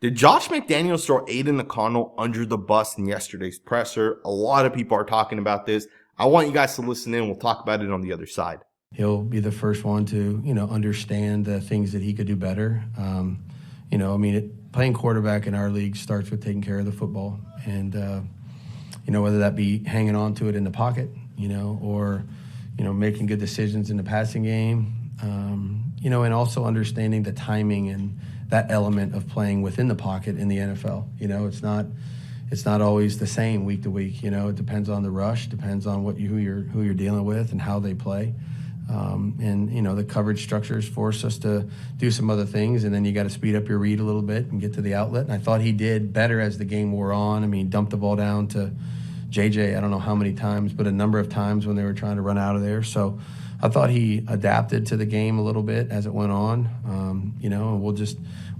Did Josh McDaniels throw Aidan O'Connell under the bus in yesterday's presser? A lot of people are talking about this. I want you guys to listen in. We'll talk about it on the other side. He'll be the first one to, understand the things that he could do better. Playing quarterback in our league starts with taking care of the football. And, whether that be hanging on to it in the pocket, or, making good decisions in the passing game, and also understanding the timing and that element of playing within the pocket in the NFL. It's not always the same week to week. It depends on the rush, depends on who you're dealing with and how they play. The coverage structures force us to do some other things, and then you got to speed up your read a little bit and get to the outlet. And I thought he did better as the game wore on. Dumped the ball down to JJ, I don't know how many times, but a number of times when they were trying to run out of there. So I thought he adapted to the game a little bit as it went on, and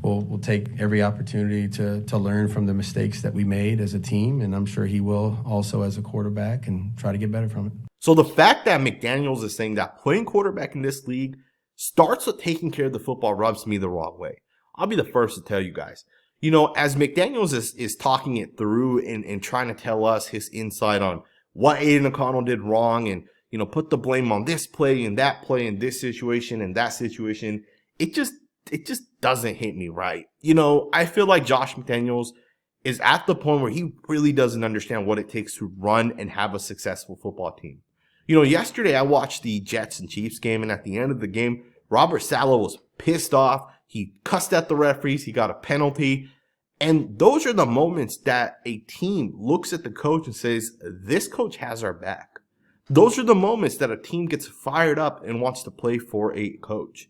we'll take every opportunity to learn from the mistakes that we made as a team, and I'm sure he will also as a quarterback, and try to get better from it. So the fact that McDaniels is saying that playing quarterback in this league starts with taking care of the football rubs me the wrong way. I'll be the first to tell you guys. As McDaniels is talking it through and trying to tell us his insight on what Aidan O'Connell did wrong and, put the blame on this play and this situation and that situation, it just doesn't hit me right. I feel like Josh McDaniels is at the point where he really doesn't understand what it takes to run and have a successful football team. Yesterday I watched the Jets and Chiefs game, and at the end of the game, Robert Saleh was pissed off. He cussed at the referees. He got a penalty. And those are the moments that a team looks at the coach and says, this coach has our back. Those are the moments that a team gets fired up and wants to play for a coach.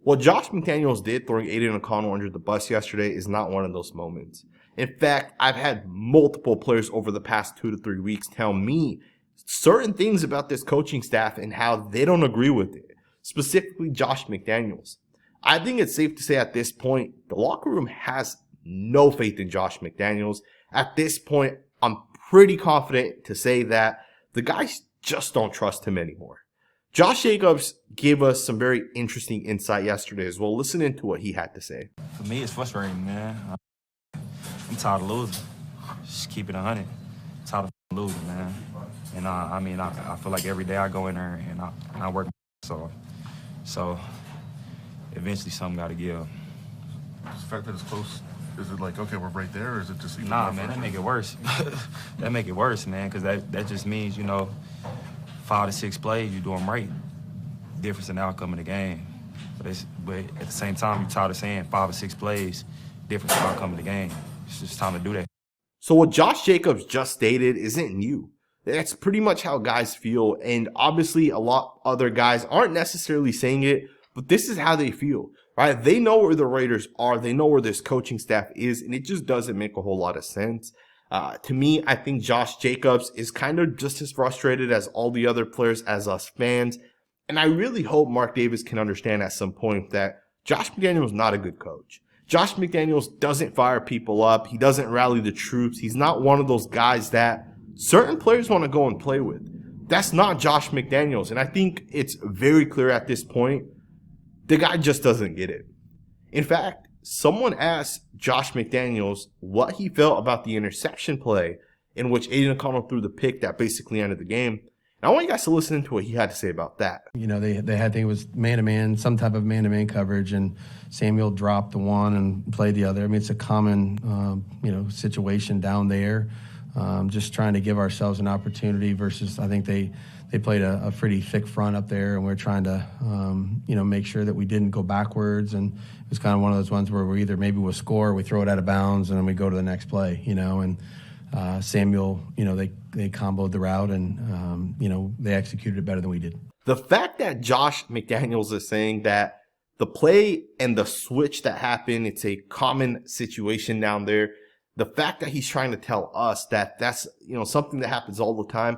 What Josh McDaniels did, throwing Aidan O'Connell under the bus yesterday, is not one of those moments. In fact, I've had multiple players over the past 2 to 3 weeks tell me certain things about this coaching staff and how they don't agree with it, specifically Josh McDaniels. I think it's safe to say at this point, the locker room has no faith in Josh McDaniels. At this point, I'm pretty confident to say that the guys just don't trust him anymore. Josh Jacobs gave us some very interesting insight yesterday as well. Listen into what he had to say. For me, it's frustrating, man. I'm tired of losing. Just keep it 100. Tired of losing, man. And I feel like every day I go in there and I work myself. So eventually something got to give. Just the fact that it's close, is it like, okay, we're right there, or is it just... Nah, man, that make it worse. That make it worse, man, because that just means, 5 to 6 plays, you do them right. Difference in the outcome of the game. But at the same time, you're tired of saying 5 or 6 plays, difference in the outcome of the game. It's just time to do that. So what Josh Jacobs just stated isn't new. That's pretty much how guys feel, and obviously a lot other guys aren't necessarily saying it, but this is how they feel, right? They know where the Raiders are. They know where this coaching staff is, and it just doesn't make a whole lot of sense. To me, I think Josh Jacobs is kind of just as frustrated as all the other players, as us fans, and I really hope Mark Davis can understand at some point that Josh McDaniels is not a good coach. Josh McDaniels doesn't fire people up. He doesn't rally the troops. He's not one of those guys that certain players want to go and play with. That's not Josh McDaniels, and I think it's very clear at this point the guy just doesn't get it. In fact, someone asked Josh McDaniels what he felt about the interception play in which Aidan O'Connell threw the pick that basically ended the game. And I want you guys to listen to what he had to say about that. They had, I think it was man-to-man, some type of man-to-man coverage, and Samuel dropped the one and played the other. It's a common, situation down there. Just trying to give ourselves an opportunity versus I think they played a pretty thick front up there, and we're trying to, make sure that we didn't go backwards. And it was kind of one of those ones where we either maybe we'll score, we throw it out of bounds, and then we go to the next play, and Samuel, they comboed the route and, they executed it better than we did. The fact that Josh McDaniels is saying that the play and the switch that happened, it's a common situation down there. The fact that he's trying to tell us that that's, something that happens all the time,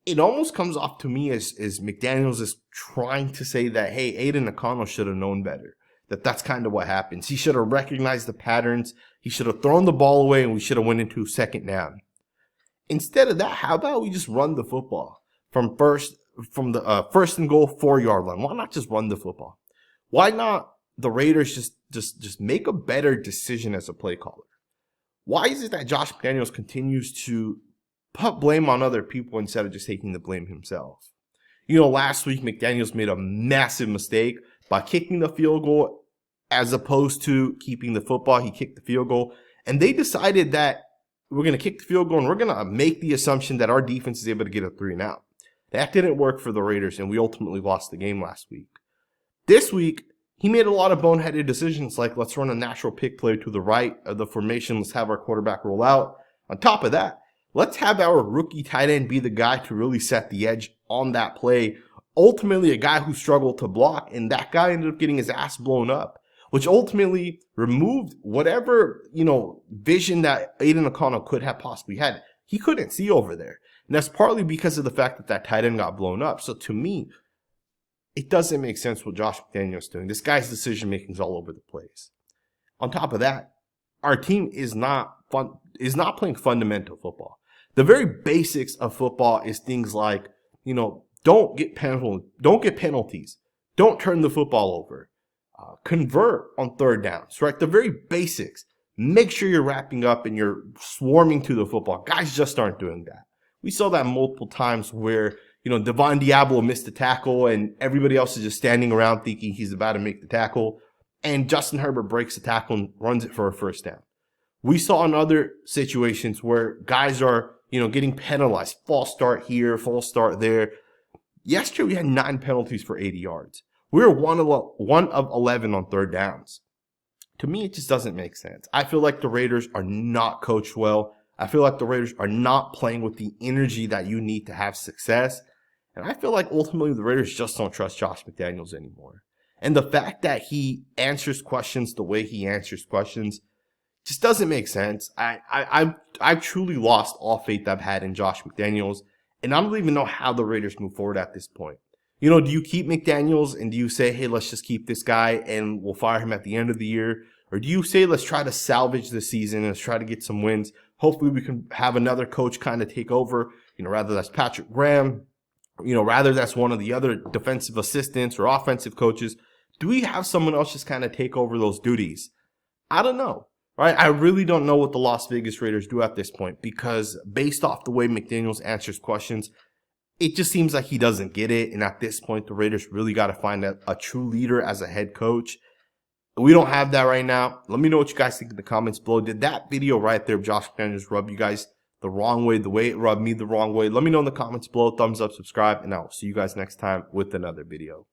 it almost comes off to me as McDaniels is trying to say that, hey, Aidan O'Connell should have known better. That's kind of what happens. He should have recognized the patterns. He should have thrown the ball away, and we should have went into second down. Instead of that, how about we just run the football from the first and goal 4-yard line? Why not just run the football? Why not the Raiders just make a better decision as a play caller? Why is it that Josh McDaniels continues to put blame on other people instead of just taking the blame himself? Last week McDaniels made a massive mistake by kicking the field goal as opposed to keeping the football. He kicked the field goal, and they decided that we're going to kick the field goal and we're going to make the assumption that our defense is able to get a 3-and-out. That didn't work for the Raiders, and we ultimately lost the game last week. This week, he made a lot of boneheaded decisions like let's run a natural pick play to the right of the formation. Let's have our quarterback roll out. On top of that, let's have our rookie tight end be the guy to really set the edge on that play. Ultimately, a guy who struggled to block, and that guy ended up getting his ass blown up, which ultimately removed whatever, vision that Aidan O'Connell could have possibly had. He couldn't see over there. And that's partly because of the fact that that tight end got blown up. So to me, it doesn't make sense what Josh McDaniels is doing. This guy's decision making is all over the place. On top of that, our team is not playing fundamental football. The very basics of football is things like, don't get penalties, don't turn the football over, convert on third downs, right? The very basics. Make sure you're wrapping up and you're swarming to the football. Guys just aren't doing that. We saw that multiple times where, Devon Diablo missed the tackle and everybody else is just standing around thinking he's about to make the tackle. And Justin Herbert breaks the tackle and runs it for a first down. We saw in other situations where guys are, getting penalized. False start here, false start there. Yesterday, we had 9 penalties for 80 yards. We were one of 11 on third downs. To me, it just doesn't make sense. I feel like the Raiders are not coached well. I feel like the Raiders are not playing with the energy that you need to have success. And I feel like ultimately the Raiders just don't trust Josh McDaniels anymore. And the fact that he answers questions the way he answers questions just doesn't make sense. I've truly lost all faith I've had in Josh McDaniels. And I don't even know how the Raiders move forward at this point. Do you keep McDaniels and do you say, hey, let's just keep this guy and we'll fire him at the end of the year? Or do you say, let's try to salvage the season and let's try to get some wins? Hopefully we can have another coach kind of take over, rather that's Patrick Graham, rather that's one of the other defensive assistants or offensive coaches. Do we have someone else just kind of take over those duties? I don't know, right? I really don't know what the Las Vegas Raiders do at this point because based off the way McDaniels answers questions, it just seems like he doesn't get it. And at this point, the Raiders really got to find a true leader as a head coach. We don't have that right now. Let me know what you guys think in the comments below. Did that video right there of Josh McDaniels rub you guys the wrong way, the way it rubbed me the wrong way? Let me know in the comments below. Thumbs up, subscribe, and I'll see you guys next time with another video.